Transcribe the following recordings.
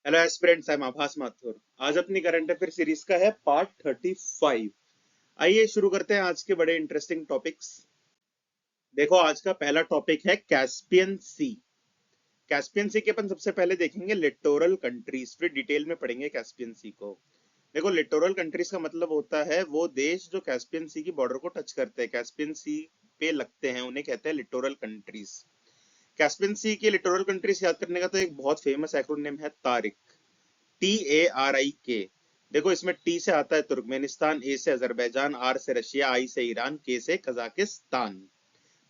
Hello aspirants, I am आभास माथुर। आज अपनी करंट अफेयर सीरीज का है पार्ट 35। आइए शुरू करते हैं आज के बड़े इंटरेस्टिंग टॉपिक्स। देखो, आज का पहला टॉपिक है कैस्पियन सी। कैस्पियन सी के अपन सबसे पहले देखेंगे लिटोरल कंट्रीज, फिर डिटेल में पढ़ेंगे कैस्पियन सी को। देखो, लिटोरल कंट्रीज का मतलब होता है वो देश जो कैस्पियन सी की बॉर्डर को टच करते हैं, कैस्पियन सी पे लगते हैं, उन्हें कहते हैं लिटोरल कंट्रीज। कैस्पियन सी के लिटोरल कंट्रीज याद करने का तो एक बहुत फेमस एक्रोनिम है तारिक। TARIK। देखो, इसमें टी से आता है तुर्कमेनिस्तान, ए से अजरबैजान, आर से रशिया, आई से ईरान, के से कजाकिस्तान।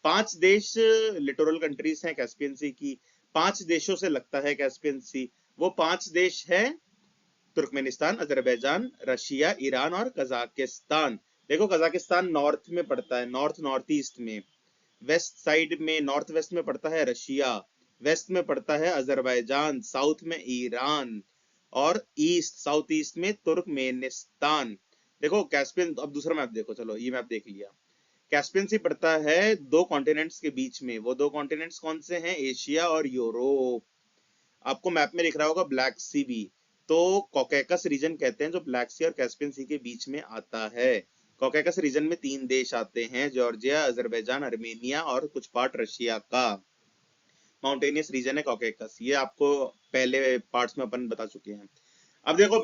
पांच देश लिटोरल कंट्रीज हैं कैस्पियन सी की। पांच देशों से लगता है कैस्पियन सी। वो पांच देश हैं तुर्कमेनिस्तान, अजरबैजान, रशिया, ईरान और कजाकिस्तान। देखो, कजाकिस्तान नॉर्थ में पड़ता है, नॉर्थ नॉर्थ ईस्ट में। वेस्ट साइड में, नॉर्थ वेस्ट में पड़ता है रशिया। वेस्ट में पड़ता है अजरबैजान, साउथ में ईरान और ईस्ट साउथ ईस्ट में तुर्कमेनिस्तान। देखो कैस्पियन, अब दूसरा मैप देखो, चलो ये मैप देख लिया। कैस्पियन सी पड़ता है दो कॉन्टिनेंट्स के बीच में। वो दो कॉन्टिनेंट्स कौन से हैं? एशिया और यूरोप। आपको मैप में दिख रहा होगा ब्लैक सी भी। तो कॉकेकस रीजन कहते हैं जो ब्लैक सी और कैस्पियन सी के बीच में आता है। कॉकेकस रीजन में तीन देश आते हैं, जॉर्जिया, अजरबैजान, अर्मेनिया और कुछ पार्ट रशिया का। माउंटेनियस रीजन है कॉकेकस, ये आपको पहले पार्ट्स में अपन बता चुके हैं। अब देखो,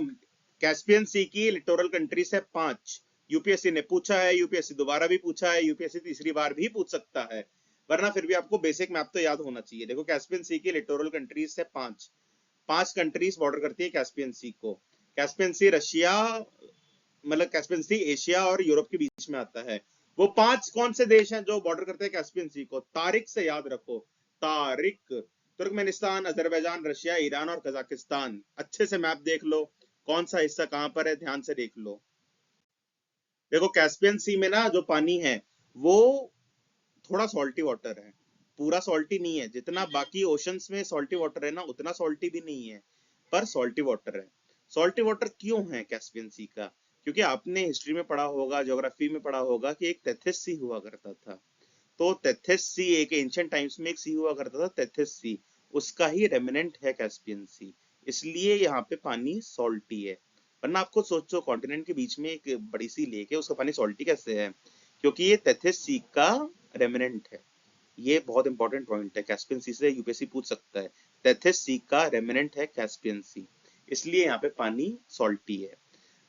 कैस्पियन सी की लिटोरल कंट्रीज है पांच। यूपीएससी ने पूछा है, यूपीएससी दोबारा भी पूछा है, यूपीएससी तीसरी बार भी पूछ सकता है, वरना फिर भी आपको बेसिक मैप तो याद होना चाहिए। देखो, कैस्पियन सी की लिटोरल कंट्रीज है पांच। पांच कंट्रीज बॉर्डर करती है कैस्पियन सी को। कैस्पियन सी रशिया, मतलब कैस्पियन सी एशिया और यूरोप के बीच में आता है। वो पांच कौन से देश हैं जो बॉर्डर करते हैं कैस्पियन सी को? तारिक से याद रखो, Tariq. Turkmenistan, Azerbaijan, Russia, Iran और कजाकिस्तान। अच्छे से मैप देख लो, कौन सा हिस्सा कहां पर है, ध्यान से देख लो। देखो, कैस्पियन सी में ना जो पानी है वो थोड़ा सॉल्टी वाटर है। पूरा सॉल्टी नहीं है, जितना बाकी ओशंस में सॉल्टी वाटर है ना, उतना सॉल्टी भी नहीं है, पर सॉल्टी वाटर है। सॉल्टी वाटर क्यों है कैस्पियन सी का? क्योंकि आपने हिस्ट्री में पढ़ा होगा, ज्योग्राफी में पढ़ा होगा कि एक तेथिस सी हुआ करता था। तो तेथिस सी एक एंशियंट टाइम्स में एक सी हुआ करता था, तेथिस सी। उसका ही रेमिनेंट है कैस्पियन सी, इसलिए यहाँ पे पानी सॉल्टी है। वरना आपको सोचो, कॉन्टिनेंट के बीच में एक बड़ी सी लेक है, उसका पानी सॉल्टी कैसे है? क्योंकि ये तेथिस सी का रेमिनेंट है। ये बहुत इंपॉर्टेंट पॉइंट है, कैस्पियन सी से यूपीएससी पूछ सकता है। तेथिस सी का रेमिनेंट है कैस्पियन सी, इसलिए यहाँ पे पानी सॉल्टी है।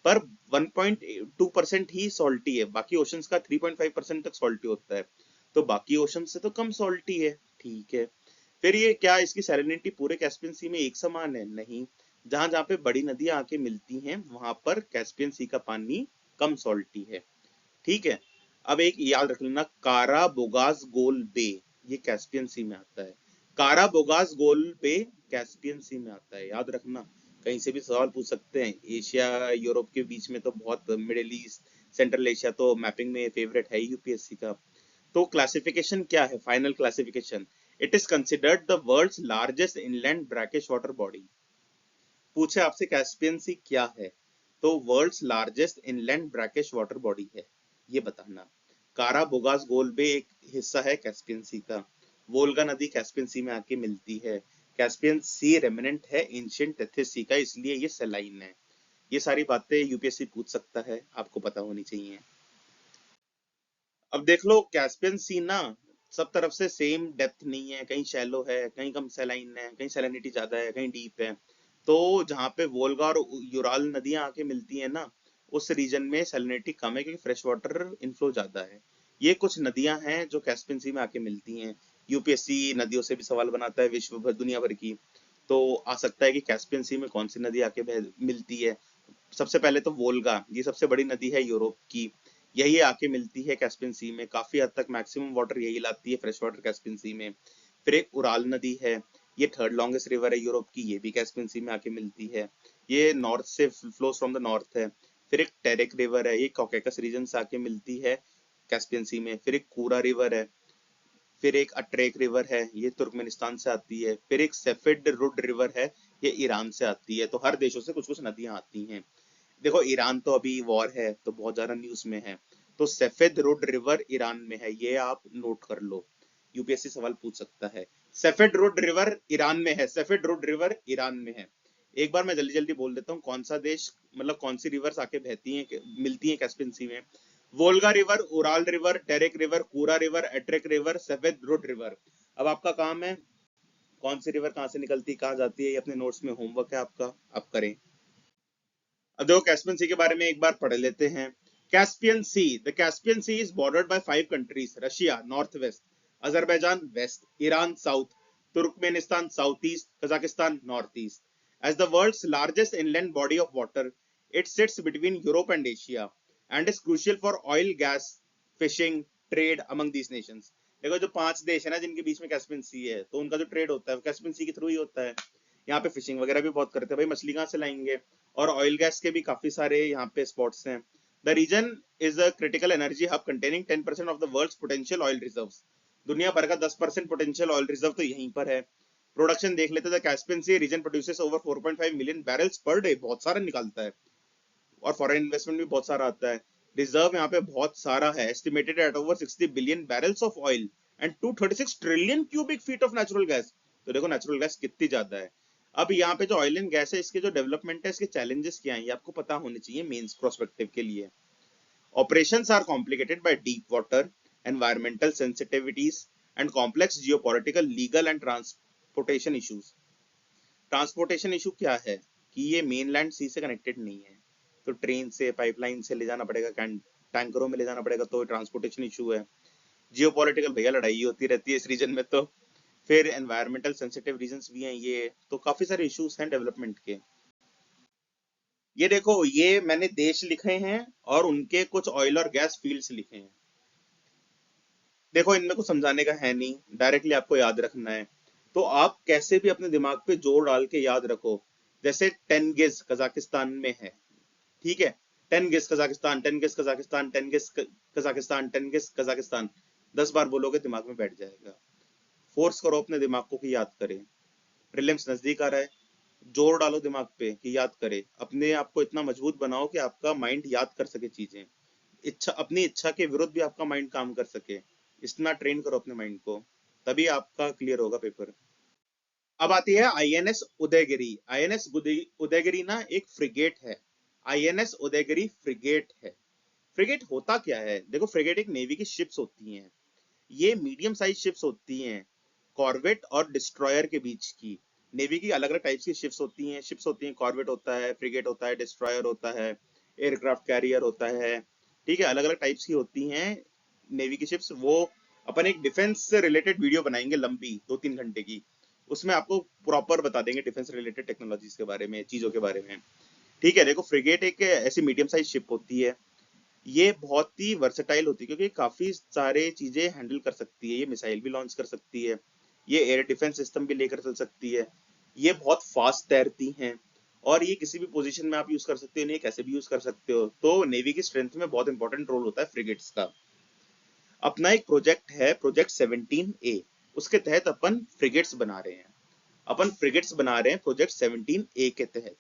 पर 1.2% ही सॉल्टी है, बाकी ओशंस का 3.5% तक सॉल्टी होता है। तो बाकी ओशन से तो कम सॉल्टी है, ठीक है। फिर ये क्या इसकी सैलिनिटी पूरे कैस्पियन सी में एक समान है? नहीं। जहां जहां पे बड़ी नदियां आके मिलती हैं वहां पर कैस्पियन सी का पानी कम सॉल्टी है, ठीक है। अब एक याद रख लेना, कारा बोगास गोल बे, ये कैस्पियन सी में आता है। कारा बोगास गोल बे कैस्पियन सी में आता है, याद रखना। कहीं से भी सवाल पूछ सकते हैं। एशिया यूरोप के बीच में तो बहुत, मिडिल ईस्ट, सेंट्रल एशिया तो मैपिंग में फेवरेट है यूपीएससी का। तो क्लासिफिकेशन क्या है? Final classification, it is considered the world's largest inland brackish water body. पूछे आपसे कैस्पियन सी क्या है, तो world's largest inland brackish water body है, ये बताना। कारा बोगास गोल्बे एक हिस्सा है कैस्पियन सी का। वोल्गा नदी कैस्पियन सी में आके मिलती है। कैस्पियन सी रेमिनेंट है एंशिएंट टेथिस सी का, इसलिए ये सलाइन है। ये सारी बातें यूपीएससी पूछ सकता है, आपको पता होनी चाहिए। अब देख लो, कैस्पियन सी ना सब तरफ से सेम डेप्थ नहीं है, कहीं शैलो है, कहीं कम सैलाइन है, कहीं सैलिनिटी ज्यादा है, कहीं डीप है। तो जहाँ पे वोल्गा और यूराल नदियां आके मिलती है ना, उस रीजन में सैलिनिटी कम है, क्योंकि फ्रेश वाटर इनफ्लो ज्यादा है। ये कुछ नदियां हैं जो कैस्पियन सी में आके मिलती हैं। यूपीएससी नदियों से भी सवाल बनाता है, विश्व भर दुनिया भर की। तो आ सकता है कि कैस्पियन सी में कौन सी नदी आके मिलती है। सबसे पहले तो वोल्गा, ये सबसे बड़ी नदी है यूरोप की, यही आके मिलती है कैस्पियन सी में। काफी हद तक मैक्सिमम वाटर यही लाती है, फ्रेश वाटर कैस्पियन सी में। फिर एक उराल नदी है, ये थर्ड लॉन्गेस्ट रिवर है यूरोप की, ये भी कैस्पियन सी में आके मिलती है। ये नॉर्थ से फ्लोस फ्रॉम द नॉर्थ है। फिर एक टेरेक रिवर है, ये कॉकेकस रीजन से आके मिलती है कैस्पियन सी में। फिर एक कूरा रिवर है। फिर एक अट्रेक रिवर है, ये तुर्कमेनिस्तान से आती है। फिर एक सेफिड रुड रिवर है, ये ईरान से आती है। तो हर देशों से कुछ कुछ नदियां आती हैं। देखो, ईरान तो अभी वॉर है तो बहुत ज्यादा न्यूज में है। तो सफेद रोड रिवर ईरान में है, ये आप नोट कर लो, यूपीएससी सवाल पूछ सकता है। सफेद रोड रिवर ईरान में है, सफेद रोड रिवर ईरान में है। एक बार मैं जल्दी जल्दी बोल देता हूँ कौन सा देश, मतलब कौन सी रिवर्स आके बहती हैं, मिलती हैं कैस्पियन सी में। Volga river, Ural river, Terek river, Kura river, Atrek river, Sefid Rud river. अब आपका काम है कौन सी रिवर कहाँ से निकलती है, कहाँ जाती है, ये अपने नोट्स में होमवर्क है आपका, आप करें। अब देखो कैस्पियन सी के बारे में एक बार पढ़ लेते हैं। Caspian Sea, the Caspian Sea is bordered by 5 countries: Russia north west, Azerbaijan west, Iran south, Turkmenistan south east, Kazakhstan north east. As the world's largest inland body of water, it sits between Europe and Asia and is crucial for oil, gas, fishing, trade among these nations. देखो जो 5 देश है ना जिनके बीच में Caspian सी है, तो उनका जो ट्रेड होता है वो कैस्पियन सी के थ्रू ही होता है। यहाँ पे फिशिंग वगैरह भी बहुत करते हैं, भाई मछली कहाँ से लाएंगे, और ऑयल गैस के भी काफी सारे यहाँ पे स्पॉट्स हैं। The region is a critical energy hub containing 10% of the world's potential oil reserves. दुनिया भर का 10% पोटेंशियल ऑयल रिजर्व तो यहीं पर है। प्रोडक्शन देख लेते हैं, Caspian Sea region produces over 4.5 million barrels per day, बहुत सारा निकालता है, और फॉरेन इन्वेस्टमेंट भी बहुत सारा आता है। रिजर्व यहाँ पे बहुत सारा है, estimated at over 60 billion barrels of oil and 236 trillion cubic feet of natural gas. तो देखो नेचुरल गैस कितनी ज्यादा है। अब यहाँ पे जो ऑयल एंड गैस है, इसके जो डेवलपमेंट है, इसके चैलेंजेस क्या है, ये आपको पता होने चाहिए मेंस प्रोस्पेक्टिव के लिए। Operations are complicated by deep water, environmental sensitivities and complex geopolitical, legal and transportation issues. Transportation issue क्या है कि ये मेनलैंड सी से कनेक्टेड नहीं है, तो ट्रेन से, पाइपलाइन से ले जाना पड़ेगा, टैंकरों में ले जाना पड़ेगा, तो ट्रांसपोर्टेशन इशू है। जियोपॉलिटिकल, भैया लड़ाई होती रहती है इस रीजन में तो। फिर एनवायरमेंटल सेंसिटिव रीजंस भी हैं, ये तो काफी सारे इश्यूज हैं डेवलपमेंट के। ये देखो, ये मैंने देश लिखे हैं और उनके कुछ ऑयल और गैस फील्ड्स लिखे हैं। देखो इनमें कुछ समझाने का है नहीं, डायरेक्टली आपको याद रखना है। तो आप कैसे भी अपने दिमाग पे जोर डाल के याद रखो। जैसे टेनगिज कजाकिस्तान में है, ठीक है, टेनगिज कजाकिस्तान, टेनगिज कजाकिस्तान, टेनगिज कजाकिस्तान, टेनगिज कजाकिस्तान। 10 बार बोलोगे दिमाग में बैठ जाएगा। फोर्स करो अपने दिमाग को कि याद करे। प्रीलिम्स नजदीक आ रहा है, जोर डालो दिमाग पे कि याद करे, अपने आप को इतना मजबूत बनाओ कि आपका माइंड याद कर सके चीजें। इच्छा, अपनी इच्छा के विरुद्ध भी आपका माइंड काम कर सके, इतना ट्रेन करो अपने माइंड को, तभी आपका क्लियर होगा पेपर। अब आती है आईएनएस उदयगिरी। आईएनएस उदयगिरी ना एक फ्रिगेट है। आईएनएस उदयगिरी फ्रिगेट है। फ्रिगेट होता क्या है, देखो फ्रिगेट एक नेवी की शिप्स होती हैं। ये मीडियम साइज शिप्स होती हैं, कॉर्वेट और डिस्ट्रॉयर के बीच की। नेवी की अलग अलग टाइप्स की शिप्स होती हैं, कॉर्वेट होता है, फ्रिगेट होता है, डिस्ट्रॉयर होता है, एयरक्राफ्ट कैरियर होता है, ठीक है, अलग अलग टाइप्स की होती हैं नेवी की शिप्स। वो अपन एक डिफेंस से रिलेटेड वीडियो बनाएंगे लंबी 2-3 घंटे की, उसमें आपको प्रॉपर बता देंगे डिफेंस रिलेटेड टेक्नोलॉजीज के बारे में, चीजों के बारे में। ठीक है, देखो फ्रिगेट एक ऐसी मीडियम साइज शिप होती है। ये बहुत ही वर्सेटाइल होती है क्योंकि काफी सारे चीजें हैंडल कर सकती है। ये मिसाइल भी लॉन्च कर सकती है, ये एयर डिफेंस सिस्टम भी लेकर चल सकती है, ये बहुत फास्ट तैरती हैं, और ये किसी भी पोजीशन में आप यूज कर सकते हो, इन्हें कैसे भी यूज कर सकते हो। तो नेवी की स्ट्रेंथ में बहुत इंपॉर्टेंट रोल होता है फ्रिगेट्स का। अपना एक प्रोजेक्ट है, प्रोजेक्ट 17A, उसके तहत अपन फ्रिगेट्स बना रहे हैं। अपन फ्रिगेट्स बना रहे हैं प्रोजेक्ट 17A के तहत।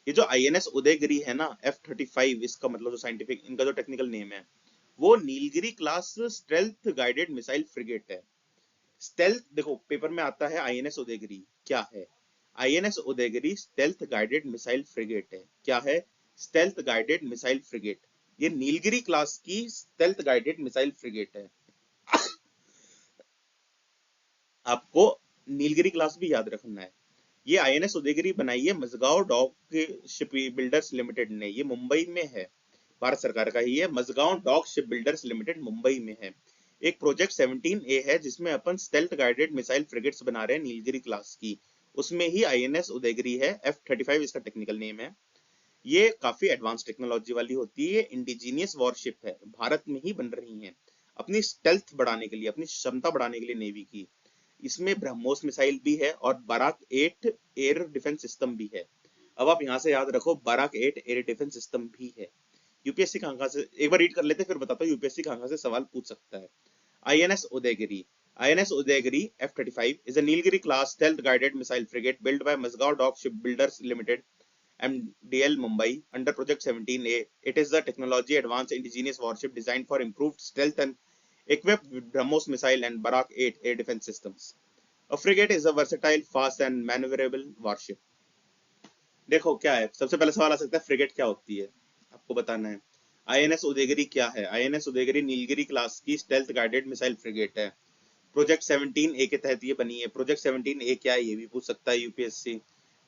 ये जो आईएनएस उदयगिरी है ना, F-35 इसका मतलब जो साइंटिफिक, इनका जो टेक्निकल नेम है, वो Nilgiri class stealth guided missile frigate है। स्टेल्थ देखो पेपर में आता है आईएनएस उदयगिरी क्या है। INS Udaygiri stealth guided missile frigate है। क्या है? Stealth guided missile frigate. ये नीलगिरी क्लास की स्टेल्थ गाइडेड मिसाइल फ्रिगेट है। आपको नीलगिरी क्लास भी याद रखना है। ये आईएनएस उदयगिरी बनाई है Mazagon dock ship builders limited ने, ये मुंबई में है, भारत सरकार का ही है। Mazagon dock ship builders limited Mumbai में है। एक प्रोजेक्ट 17A है जिसमें अपन स्टेल्थ गाइडेड मिसाइल फ्रिगेट्स बना रहे हैं नीलगिरी क्लास की। उसमें ही आईएनएस उदयगिरी है, F-35 इसका टेक्निकल नेम है। ये काफी एडवांस टेक्नोलॉजी वाली होती है, इंडिजीनियस वॉरशिप है, भारत में ही बन रही है अपनी स्टेल्थ बढ़ाने के लिए, अपनी क्षमता बढ़ाने के लिए नेवी की। इसमें ब्रह्मोस मिसाइल भी है और बराक 8 एयर डिफेंस सिस्टम भी है। अब आप यहाँ से याद रखो, बराक 8 एयर डिफेंस सिस्टम भी है। यूपीएससी कहाँ से, एक बार रीड कर लेते फिर बताता हूँ यूपीएससी कहाँ से सवाल पूछ सकता है। INS Udaygiri. INS Udaygiri F-35 is a Nilgiri class stealth guided missile frigate built by Mazgaon Dock Shipbuilders Limited MDL Mumbai under Project 17A. It is a technology advanced indigenous warship designed for improved stealth and equipped with BrahMos missile and Barak 8 air defense systems. A frigate is a versatile, fast and maneuverable warship. देखो क्या है, सबसे पहले सवाल आ सकता है frigate क्या होती है, आपको बताना है। आईएनएस उदयगिरी क्या है? आईएनएस उदयगिरी नीलगिरी क्लास की स्टेल्थ गाइडेड मिसाइल फ्रिगेट है। प्रोजेक्ट 17 ए के तहत ये बनी है। प्रोजेक्ट 17 ए क्या है ये भी पूछ सकता है यूपीएससी।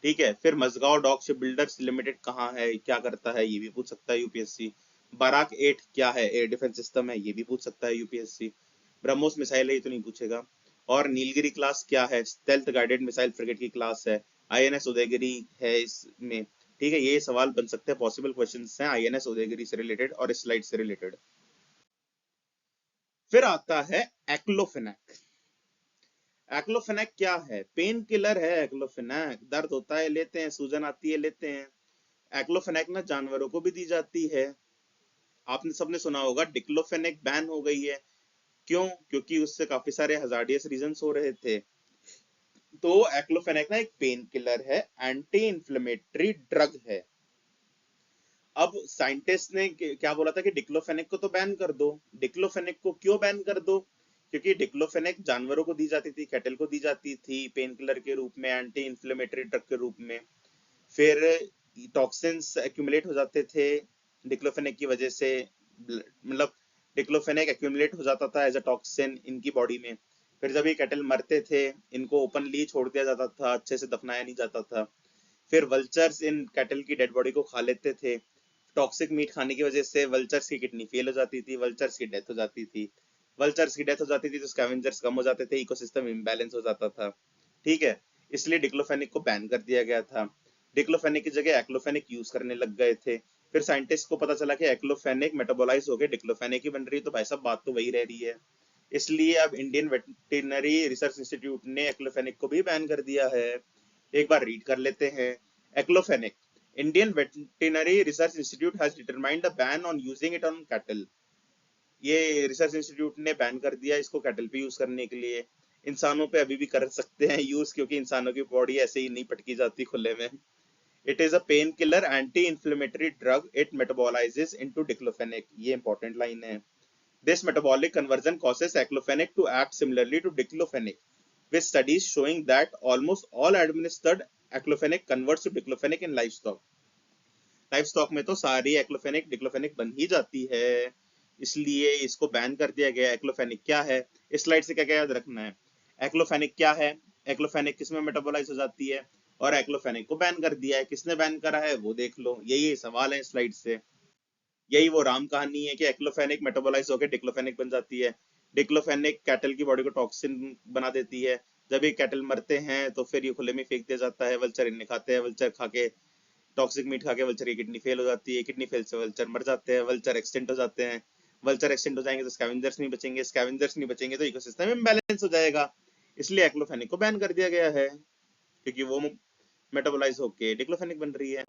ठीक है, फिर Mazagon dock ship builders limited कहाँ है, क्या करता है, ये भी पूछ सकता है यूपीएससी। बाराक 8 क्या है? एयर डिफेंस सिस्टम है, ये भी पूछ सकता है यूपीएससी। ब्रह्मोस मिसाइल है, ये तो नहीं पूछेगा। और नीलगिरी क्लास क्या है? स्टेल्थ गाइडेड मिसाइल फ्रिगेट की क्लास है। आईएनएस उदयगिरी है इसमें। ठीक है, ये सवाल बन सकते हैं, पॉसिबल क्वेश्चंस हैं आईएनएस उदयगिरी से रिलेटेड और इस स्लाइड से रिलेटेड। फिर आता है एक्लोफेनेक। एक्लोफेनेक क्या है? पेन किलर है एक्लोफेनेक, दर्द होता है लेते हैं, सूजन आती है लेते हैं। एक्लोफेनेक ना जानवरों को भी दी जाती है। आपने सबने सुना होगा डिक्लोफेनेक बैन हो गई है। क्यों? क्योंकि उससे काफी सारे हजार्डियस रीजंस हो रहे थे। तो एक्लोफेनेक ना एक पेन किलर है, एंटी इंफ्लेमेटरी ड्रग है। अब साइंटिस्ट ने क्या बोला था कि डिक्लोफेनेक को तो बैन कर दो। डिक्लोफेनेक को क्यों बैन कर दो? क्योंकि डिक्लोफेनेक जानवरों को दी जाती थी, कैटल को दी जाती थी पेन किलर के रूप में, एंटी इंफ्लेमेटरी ड्रग के रूप में। फिर टॉक्सिन्स एक्यूमुलेट हो जाते थे डिक्लोफेनेक की वजह से, मतलब डिक्लोफेनेक एक्यूमुलेट हो जाता था एज अ टॉक्सिन इनकी बॉडी में। फिर जब ये कैटल मरते थे, इनको ओपनली छोड़ दिया जाता था, अच्छे से दफनाया नहीं जाता था। फिर वल्चर्स इन कैटल की डेड बॉडी को खा लेते थे। टॉक्सिक मीट खाने की वजह से वल्चर्स की किडनी फेल हो जाती थी, वल्चर्स की डेथ हो जाती थी। वल्चर्स की डेथ हो जाती थी तो स्कैवेंजर्स कम हो जाते थे, इकोसिस्टम इम्बैलेंस हो जाता था। ठीक है, इसलिए डिक्लोफेनिक को बैन कर दिया गया था। डिक्लोफेनिक की जगह एक्लोफेनिक यूज करने लग गए थे। फिर साइंटिस्ट को पता चला कि एक्लोफेनिक मेटाबोलाइज हो गए डिक्लोफेनिक ही बन रही है, तो भाई साहब बात तो वही रह रही है। इसलिए अब इंडियन वेटरिनरी रिसर्च इंस्टीट्यूट ने एक्लोफेनिक को भी बैन कर दिया है। एक बार रीड कर लेते हैं। Aceclofenac, Indian veterinary research institute has determined the ban on using it on cattle. ये रिसर्च इंस्टीट्यूट ने बैन कर दिया इसको कैटल पे यूज करने के लिए। इंसानों पे अभी भी कर सकते हैं यूज, क्योंकि इंसानों की बॉडी ऐसे ही नहीं पटकी जाती खुले में। It is a pain killer anti inflammatory drug, it metabolises into diclofenac, ये इंपॉर्टेंट लाइन है। This metabolic conversion causes aclofenac to act similarly to diclofenac, with studies showing that almost all administered aclofenac converts to diclofenac in livestock. Livestock में तो सारी एक्लोफेनिक diclofenac बन ही जाती है, इसलिए इसको बैन कर दिया गया। एक्लोफेनिक क्या है, इस स्लाइड से क्या क्या याद रखना है। एक्लोफेनिक क्या है, एक्लोफेनिक किसमें मेटाबोलाइज हो जाती है, और एक्लोफेनिक को बैन कर दिया है, किसने बैन करा है वो देख लो। यही सवाल है स्लाइड से। यही वो राम कहानी है कि एक्लोफेनिक मेटाबोलाइज होकर डिक्लोफेनिक बन जाती है। डिक्लोफेनिक कैटल की बॉडी को टॉक्सिन बना देती है। जब ये कैटल मरते हैं तो फिर ये खुले में फेंक दिया जाता है, वल्चर इन्हें खाते हैं, वल्चर खा के, टॉक्सिक मीट खा के वल्चर की किडनी फेल हो जाती है, किडनी फेल से वल्चर मर जाते हैं, वल्चर एक्सटेंट हो जाते हैं। वल्चर एक्सटेंट हो जाएंगे तो स्कैवेंजर्स नहीं बचेंगे, स्कैवेंजर्स नहीं बचेंगे तो इकोसिस्टम इम्बैलेंस हो जाएगा। इसलिए एक्लोफेनिक को बैन कर दिया गया है, क्योंकि वो मेटाबोलाइज होके डिक्लोफेनिक बन रही है।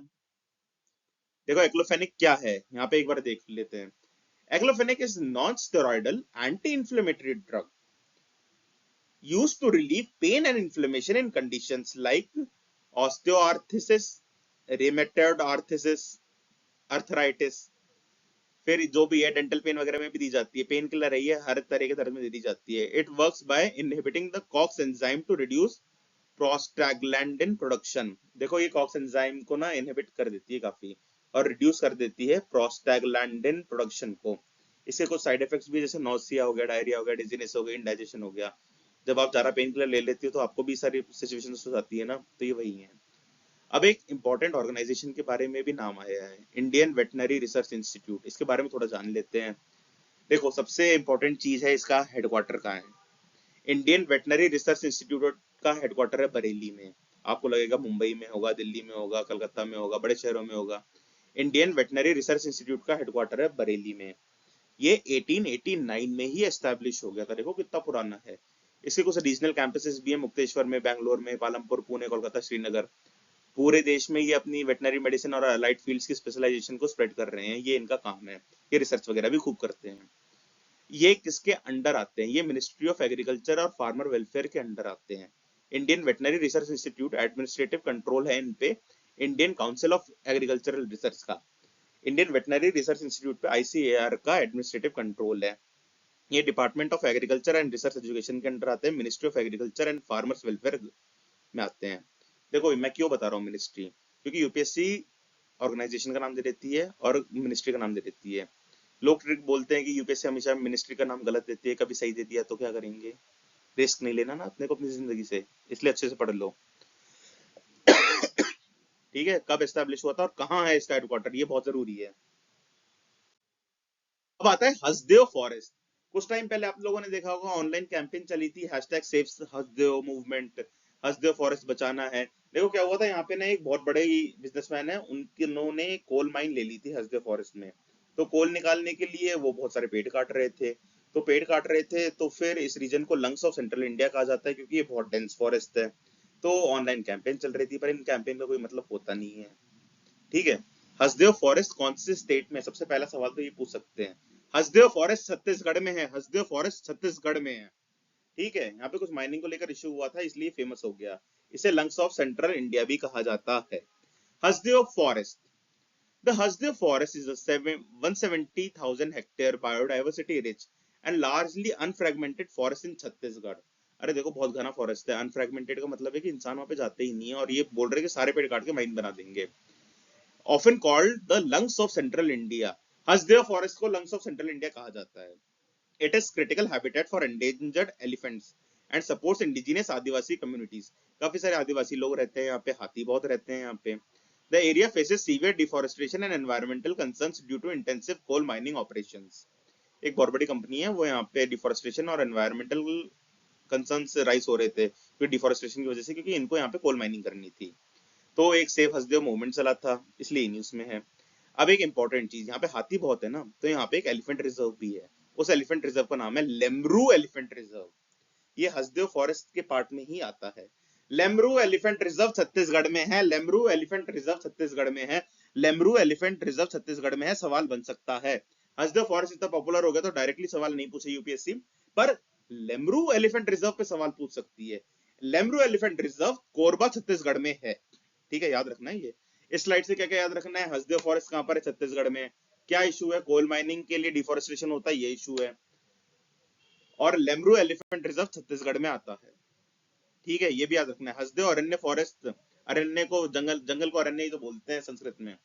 देखो एक्लोफेनिक क्या है, यहाँ पे एक बार देख लेते हैं। Aceclofenac is non steroidal anti inflammatory drug used to relieve pain and inflammation in conditions like osteoarthritis, rheumatoid arthritis, arthritis। फिर जो भी है डेंटल पेन वगैरह में भी दी जाती है, पेन किलर है ये, हर तरह के दर्द में दी जाती है। It works by inhibiting the COX enzyme to reduce prostaglandin production. देखो ये कॉक्स एंजाइम को ना इनहिबिट कर देती है काफी, और रिड्यूस कर देती है प्रोस्टाग्लैंडिन प्रोडक्शन को। इसके कुछ साइड इफेक्ट्स भी, जैसे नोसिया हो गया, डायरिया हो गया, डिजीनेस हो गई, इंडाइजेशन हो गया। जब आप ज्यादा पेन किलर ले लेती हो तो आपको भी सारी सिचुएशन हो जाती है ना, तो ये वही है। अब एक इंपॉर्टेंट ऑर्गेनाइजेशन के बारे में भी नाम आया है, इंडियन वेटनरी रिसर्च इंस्टीट्यूट, इसके बारे में थोड़ा जान लेते हैं। देखो सबसे इंपॉर्टेंट चीज है इसका हेडक्वार्टर कहाँ है। इंडियन वेटनरी रिसर्च इंस्टीट्यूट का हेडक्वार्टर है बरेली में। आपको लगेगा मुंबई में होगा, दिल्ली में होगा, कलकत्ता में होगा, बड़े शहरों में होगा। इंडियन वेटनरी रिसर्च इंस्टीट्यूट का हेडक्वार्टर है बरेली में। ये 1889 में ही एस्टैब्लिश हो गया था, देखो कितना पुराना है। इसके कुछ रीजनल कैंपसेस भी हैं, मुक्तेश्वर में, बैंगलोर में, पालमपुर, पुणे, कोलकाता, श्रीनगर। पूरे देश में ये अपनी वेटनरी मेडिसिन और अलाइड फील्ड्स की स्पेशलाइजेशन को स्प्रेड कर रहे हैं, ये इनका काम है। ये रिसर्च वगैरह भी खूब करते हैं। ये किसके अंडर आते हैं? ये मिनिस्ट्री ऑफ एग्रीकल्चर और फार्मर वेलफेयर के अंडर आते हैं। Indian veterinary research institute administrative control है इन पे Indian council of agricultural research का। इंडियन वेटनरी रिसर्च इंस्टीट्यूट पे आईसीएआर का एडमिनिस्ट्रेटिव कंट्रोल है। ये department of agriculture and research education के अंडर आते हैं, ministry of agriculture and farmers welfare में आते हैं। देखो मैं क्यों बता रहा हूँ मिनिस्ट्री, क्योंकि यूपीएससी ऑर्गेनाइजेशन का नाम दे देती है और मिनिस्ट्री का नाम दे देती है। लोग ट्रिक बोलते हैं कि यूपीएससी हमेशा मिनिस्ट्री का नाम गलत देती है, कभी सही दे दिया तो क्या करेंगे। रिस्क नहीं लेना ना अपने को अपनी जिंदगी से, इसलिए अच्छे से पढ़ लो। ठीक है, कब एस्टेब्लिश हुआ था और कहाँ है इसका हेडक्वार्टर, ये बहुत जरूरी है। अब आता है हसदेव फॉरेस्ट। कुछ टाइम पहले आप लोगों ने देखा होगा ऑनलाइन कैंपेन चली थी, hashtag save Hasdeo movement, Hasdeo forest बचाना है। देखो क्या हुआ था, यहाँ पे ना एक बहुत बड़े बिजनेसमैन है, उनके उन्होंने कोल माइन ले ली थी हसदेव फॉरेस्ट में। तो कोल निकालने के लिए वो बहुत सारे पेड़ काट रहे थे। तो पेड़ काट रहे थे तो फिर इस रीजन को लंग्स ऑफ सेंट्रल इंडिया कहा जाता है, क्योंकि ये बहुत डेंस फॉरेस्ट है। तो ऑनलाइन कैंपेन चल रही थी, पर इन कैंपेन का कोई मतलब होता नहीं है। ठीक है, हसदेव फॉरेस्ट कौन से स्टेट में, सबसे पहला सवाल तो ये पूछ सकते हैं। हसदेव फॉरेस्ट छत्तीसगढ़ में है, हसदेव फॉरेस्ट छत्तीसगढ़ में है। ठीक है, यहाँ पे कुछ माइनिंग को लेकर इश्यू हुआ था इसलिए फेमस हो गया। इसे लंग्स ऑफ सेंट्रल इंडिया भी कहा जाता है। Hasdeo forest, the Hasdeo forest is a 170,000 hectare biodiversity rich and largely unfragmented forest in Chhattisgarh. अरे देखो बहुत घना फॉरेस्ट है, अनफ्रेगमेंटेड का मतलब है कि इंसान वहां पे जाते ही नहीं है, और ये बोल रहे हैं कि सारे पेड़ काट के माइन बना देंगे। often called the lungs of central India, Hasdeo forest को lungs of central India कहा जाता है। It is critical habitat for endangered elephants and supports indigenous Adivasi communities। काफी सारे आदिवासी लोग रहते हैं यहाँ पे, हाथी बहुत रहते हैं यहाँ पे। The area faces severe deforestation and environmental concerns due to intensive coal mining operations। एक बहुत बड़ी कंपनी है वो, यहाँ पे डिफोरेस्टेशन और एनवायरमेंटल कंसर्न्स राइज हो रहे थे क्योंकि डिफोरेस्टेशन की वजह से, क्योंकि इनको यहाँ पे कोल माइनिंग करनी थी। तो एक सेफ हसदेव मूवमेंट चला था, इसलिए न्यूज में है। अब एक इंपॉर्टेंट चीज, यहाँ पे हाथी बहुत है ना, तो यहाँ पे एक एलिफेंट रिजर्व भी है। उस एलिफेंट रिजर्व का नाम है लेमरू एलिफेंट रिजर्व। ये हसदेव फॉरेस्ट के पार्ट में ही आता है। लेमरू एलिफेंट रिजर्व छत्तीसगढ़ में है, लेमरू एलिफेंट रिजर्व छत्तीसगढ़ में है, लेमरू एलिफेंट रिजर्व छत्तीसगढ़ में है। सवाल बन सकता है, हसदेव फॉरेस्ट इतना पॉपुलर हो गया तो डायरेक्टली सवाल नहीं पूछे यूपीएससी, पर लेमरू एलिफेंट रिजर्व पे सवाल पूछ सकती है। लेमरू एलिफेंट रिजर्व कोरबा छत्तीसगढ़ में है। ठीक है, याद रखना है ये। इस स्लाइड से क्या क्या याद रखना है, हसदेव फॉरेस्ट कहां पर है, छत्तीसगढ़ में। क्या इशू है, कोल माइनिंग के लिए डिफोरेस्टेशन होता है, ये इशू है। और लेमरू एलिफेंट रिजर्व छत्तीसगढ़ में आता है। ठीक है, ये भी याद रखना है। हसदेव अरण्य फॉरेस्ट, अरण्य को जंगल, जंगल को अरण्य ही तो बोलते हैं संस्कृत में।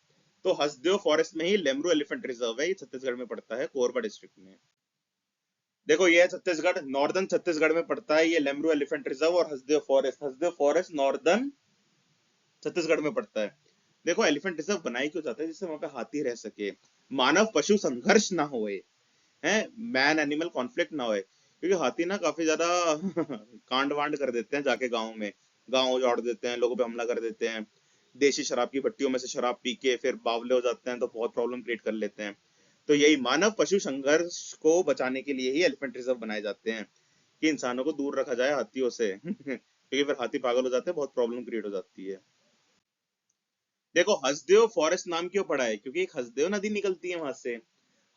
तो हसदेव फॉरेस्ट में ही लेमरू एलिफेंट रिजर्व है, ये छत्तीसगढ़ में पड़ता है, कोरबा डिस्ट्रिक्ट में। देखो ये है छत्तीसगढ़, नॉर्दर्न छत्तीसगढ़ में पड़ता है ये लेमरू एलिफेंट रिजर्व और Hasdeo forest. Hasdeo forest northern Chhattisgarh में पड़ता है। देखो एलिफेंट रिजर्व बनाई क्यों जाता है, जिससे वहां पे हाथी रह सके, मानव पशु संघर्ष ना होए, हैं, मैन एनिमल कॉन्फ्लिक्ट ना होए। क्योंकि हाथी ना काफी ज्यादा कांड वांड कर देते हैं जाके गाँव में, गाँव उजाड़ देते हैं, लोगों पे हमला कर देते हैं। देशी शराब की भट्टियों में से शराब पी के फिर बावले हो जाते हैं, तो बहुत प्रॉब्लम क्रिएट कर लेते हैं। तो यही मानव पशु संघर्ष को बचाने के लिए ही एलिफेंट रिजर्व बनाए जाते हैं, कि इंसानों को दूर रखा जाए हाथियों से क्योंकि फिर हाथी पागल हो जाते हैं, बहुत प्रॉब्लम क्रिएट हो जाती है। देखो हसदेव फॉरेस्ट नाम क्यों पड़ा है, क्योंकि एक हसदेव नदी निकलती है वहां से।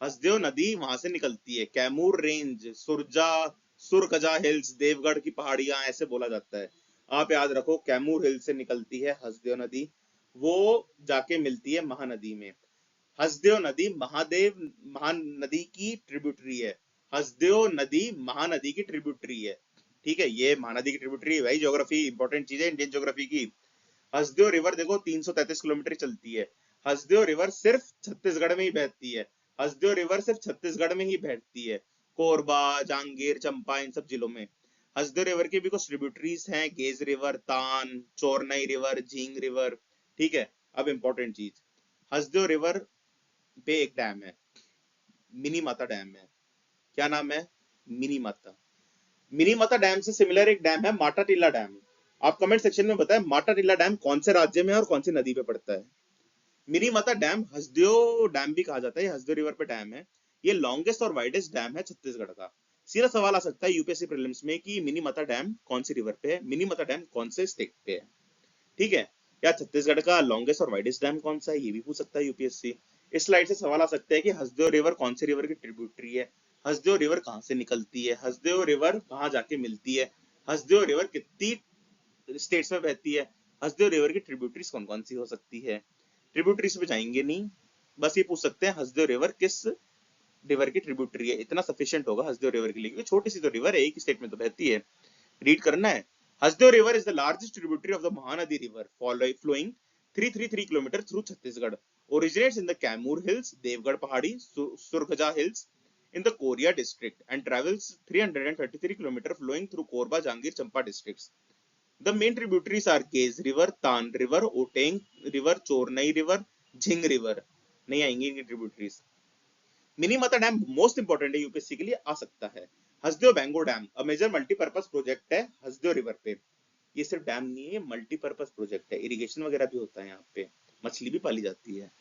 हसदेव नदी वहां से निकलती है, कैमूर रेंज, सुरजा, सुरकजा हिल्स, देवगढ़ की पहाड़ियां, ऐसे बोला जाता है। आप याद रखो, कैमूर हिल से निकलती है हसदेव नदी, वो जाके मिलती है महानदी में। हसदेव नदी महादेव महानदी की ट्रिब्यूटरी है। हसदेव नदी महानदी की ट्रिब्यूटरी है। ठीक है, ये महानदी की ट्रिब्यूटरी है भाई, ज्योग्राफी इंपॉर्टेंट चीज है इंडियन ज्योग्राफी की। हसदेव रिवर देखो 333 किलोमीटर चलती है। हसदेव रिवर सिर्फ छत्तीसगढ़ में ही बहती है। हसदेव रिवर सिर्फ छत्तीसगढ़ में ही बहती है, कोरबा, जांगीर, चंपा, इन सब जिलों में। हसदेव रिवर की भी कुछ ट्रिब्यूटरीज हैं, गेज रिवर, तान, चोरनई रिवर, झींग रिवर। ठीक है, अब इंपॉर्टेंट चीज, हसदेव रिवर पे एक डैम है, मिनी माता डैम है। क्या नाम है, मिनी माता। मिनी माता डैम से सिमिलर एक डैम है माटा टीला डैम। आप कमेंट सेक्शन में बताएं माटा टीला डैम कौन से राज्य में है और कौन सी नदी पे पड़ता है। Mini Mata dam Hasdeo dam भी कहा जाता है, हसदेव रिवर पे डैम है। ये लॉन्गेस्ट और वाइडेस्ट डैम है छत्तीसगढ़ का। सीधा सवाल आ सकता है यूपीएससी प्रीलिम्स में कि मिनी माता डैम कौन सी रिवर पे है, मिनी माता डैम कौन से स्टेट पे है। ठीक है, या छत्तीसगढ़ का लॉन्गेस्ट और वाइडेस्ट डैम कौन सा है, ये भी पूछ सकता है यूपीएससी। इस स्लाइड से सवाल आ सकता है कि हसदेव रिवर कौन सी रिवर की ट्रिब्यूटरी है, हसदेव रिवर कहाँ से निकलती है, हसदेव रिवर कहाँ जाके मिलती है, हसदेव रिवर कितनी स्टेट्स में बहती है, हसदेव रिवर की ट्रिब्यूटरीज कौन कौन सी हो सकती है। ट्रिब्यूटरीज पे जाएंगे नहीं, बस ये पूछ सकते हैं हसदेव रिवर किस रिवर की ट्रिब्यूटरी है, इतना सफिशिएंट होगा हसदेव रिवर के लिए, क्योंकि छोटी सी तो रिवर है, एक ही स्टेट में तो बहती है। रीड करना है, Hasdeo river is the largest tributary of the Mahanadi river flowing 333 kilometers through Chhattisgarh. Originates in the Kaimur Hills, Devgarh Pahadi, Surkhaja Hills in the Korea district and travels 333 kilometers flowing through Korba, Jangir, Champa districts. The main tributaries are Gez River, Tan River, Oteng River, Chornai River, Jhing River. नहीं आएंगी इनकी tributaries. Mini Mata dam most important है UPSC के लिए, आ सकता है. Hasdeo Bango dam a major multipurpose project है हसदेव रिवर पे. ये सिर्फ डैम नहीं है, मल्टीपर्पज प्रोजेक्ट है, इरिगेशन वगैरह भी होता है यहाँ पे, मछली भी पाली जाती है.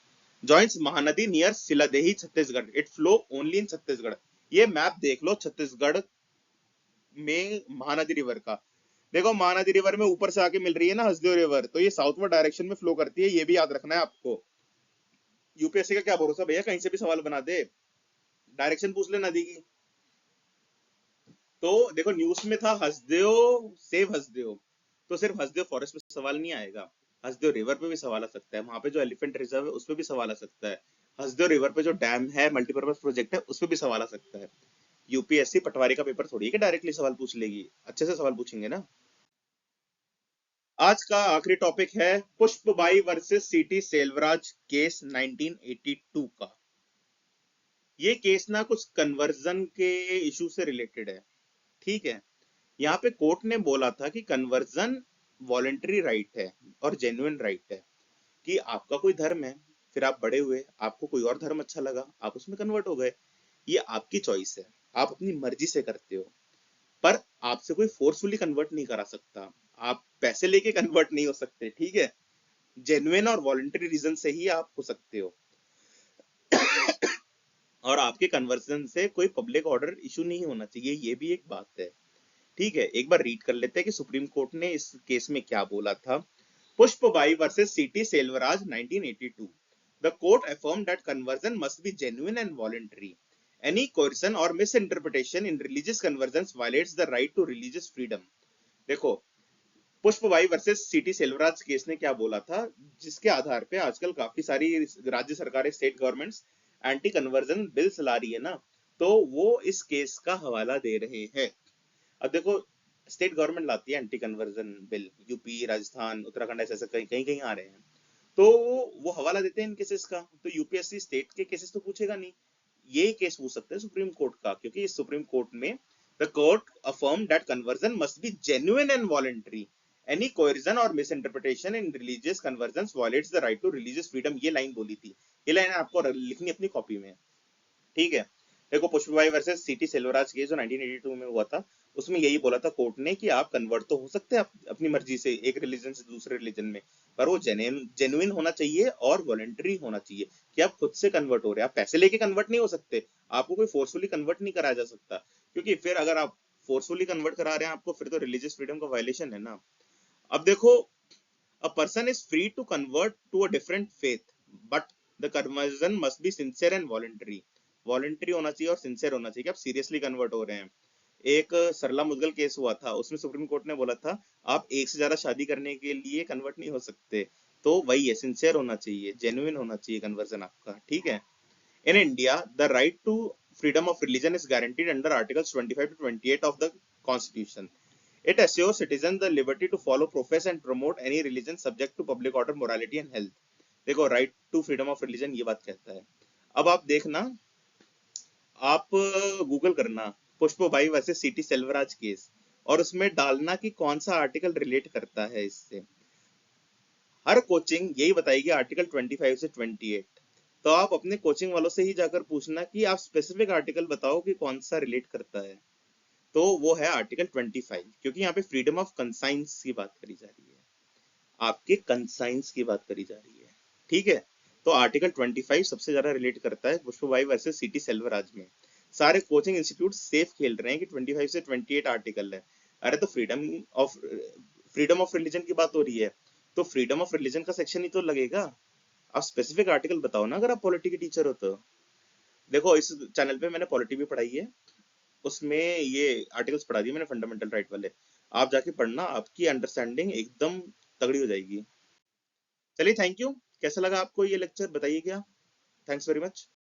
Joints Mahanadi near Siladehi Chhattisgarh, it flow only in Chhattisgarh. ये मैप देख लो छत्तीसगढ़ में महानदी रिवर का. देखो महानदी रिवर में ऊपर से आके मिल रही है ना हसदेव रिवर, तो ये साउथवर्ड डायरेक्शन में फ्लो करती है, ये भी याद रखना है आपको. यूपीएससी का क्या भरोसा भैया, कहीं से भी सवाल बना दे, डायरेक्शन पूछ ले नदी की. तो देखो न्यूज में था हसदेव सेव हसदेव, तो सिर्फ हसदेव फॉरेस्ट पे सवाल नहीं आएगा, हसदेव रिवर पे भी सवाल आ सकता है, वहां पे जो एलिफेंट रिजर्व है उस पे भी सवाल आ सकता है, हसदेव रिवर पे जो डैम है मल्टीपर्पज प्रोजेक्ट है उस पे भी सवाल आ सकता है. यूपीएससी पटवारी का पेपर थोड़ी है कि डायरेक्टली सवाल पूछ लेगी, अच्छे से सवाल पूछेंगे ना. आज का आखिरी टॉपिक है पुष्पबाई वर्सेस सीटी सेल्वराज केस 1982 का. ये केस ना कुछ कन्वर्जन के इशू से रिलेटेड है. ठीक है, यहाँ पे कोर्ट ने बोला था कि कन्वर्जन वॉलेंटरी राइट है और जेन्युइन राइट है, कि आपका कोई धर्म है, फिर आप बड़े हुए, आपको कोई और धर्म अच्छा लगा, आप उसमें कन्वर्ट हो गए, ये आपकी चॉइस है, आप अपनी मर्जी से करते हो, पर आपसे कोई फोर्सफुली कन्वर्ट नहीं करा सकता, आप पैसे लेके कन्वर्ट नहीं हो सकते. ठीक है, जेन्युइन और वॉलेंटरी रीजन से ही आप हो सकते हो, और आपके कन्वर्जन से कोई पब्लिक ऑर्डर इशू नहीं होना चाहिए, ये भी एक बात है. ठीक है, एक बार रीड कर लेते हैं कि सुप्रीम कोर्ट ने इस केस में क्या बोला था. Pushpabai versus city Selvaraj 1982. The court affirmed that conversion must be genuine and voluntary. Any coercion or misinterpretation in religious conversions violates the right to religious freedom. देखो, पुष्पबाई वर्सेस सिटी सेल्वराज केस ने क्या बोला था, जिसके आधार पे आजकल काफी सारी राज्य सरकारें, state governments anti conversion bills ला रही है ना, तो वो इस केस का हवाला दे रहे हैं. अब देखो, स्टेट गवर्नमेंट लाती है anti conversion bill, UP, Rajasthan, Uttarakhand, ऐसे ऐसे कहीं कहीं कहीं आ रहे हैं, तो वो हवाला देते हैं इन केसेस का. तो यूपीएससी स्टेट के केसेस तो पूछेगा नहीं, ये केस पूछ सकते हैं सुप्रीम कोर्ट का, क्योंकि इस सुप्रीम कोर्ट में the court affirm that conversion must be genuine and voluntary. Any coercion और misinterpretation in religious conversion violates the right to religious freedom. ये लाइन बोली थी, ये लाइन आपको लिखनी अपनी कॉपी में. ठीक है, देखो पुष्पबाई वर्सेस सिटी सेल्वराज केस जो 1982 में हुआ था, उसमें यही बोला था कोर्ट ने कि आप कन्वर्ट तो हो सकते हैं अपनी मर्जी से एक रिलीजन से दूसरे रिलीजन में, पर वो जेन्युइन होना चाहिए और वॉलेंटरी होना चाहिए, कि आप खुद से कन्वर्ट हो रहे हैं, आप पैसे लेके कन्वर्ट नहीं हो सकते, आपको कोई फोर्सफुली कन्वर्ट नहीं कराया जा सकता, क्योंकि फिर अगर आप फोर्सफुली कन्वर्ट करा रहे हैं आपको, फिर तो रिलीजियस फ्रीडम का वायलेशन है ना. अब देखो, a person is free to convert to a different faith, but the conversion must be sincere and voluntary. Voluntary होना चाहिए और सिंसियर होना चाहिए कि आप सीरियसली कन्वर्ट हो रहे हैं. एक सरला मुदगल केस हुआ था, उसमें सुप्रीम कोर्ट ने बोला था आप एक से ज्यादा शादी करने के लिए कन्वर्ट नहीं हो सकते, तो वही है, सिंसियर होना चाहिए, जेन्युइन होना चाहिए कन्वर्जन आपका. ठीक है, in India the right to freedom of religion is guaranteed under articles 25 to 28 of the constitution. It assures citizens the liberty to follow, profess and promote any religion subject to public order, morality and health. देखो, right to freedom of religion ये बात कहता है. अब आप देखना, आप Google करना पुष्पबाई वर्सेस सिटी सेल्वराज केस, और उसमें डालना कि कौन सा आर्टिकल रिलेट करता है इससे. हर कोचिंग यही बताएगी आर्टिकल 25 से 28. तो आप अपने कोचिंग वालों से ही जाकर पूछना कि आप स्पेसिफिक आर्टिकल बताओ कि कौन सा रिलेट करता है, तो वो है आर्टिकल 25, क्योंकि यहाँ पे फ्रीडम ऑफ कंसाइंस की बात करी जा रही है, आपके कंसाइंस की बात करी जा रही है. ठीक है, तो आर्टिकल 25 सबसे ज्यादा रिलेट करता है पुष्पबाई वर्सेस सिटी सेल्वराज में. सारे कोचिंग इंस्टीट्यूट सेफ खेल रहे हैं कि 25 से 28 आर्टिकल है. अरे तो फ्रीडम ऑफ रिलीजन की बात हो रही है, तो फ्रीडम ऑफ रिलीजन का सेक्शन ही तो लगेगा. आप स्पेसिफिक आर्टिकल बताओ ना, अगर आप पॉलिटी के टीचर हो तो. देखो, इस चैनल पे मैंने पॉलिटी भी पढ़ाई है, उसमें ये आर्टिकल्स पढ़ा दिए मैंने, फंडामेंटल राइट वाले, आप जाके पढ़ना, आपकी अंडरस्टैंडिंग एकदम तगड़ी हो जाएगी. चलिए, थैंक यू. कैसा लगा आपको ये लेक्चर, बताइए क्या. Thanks very much.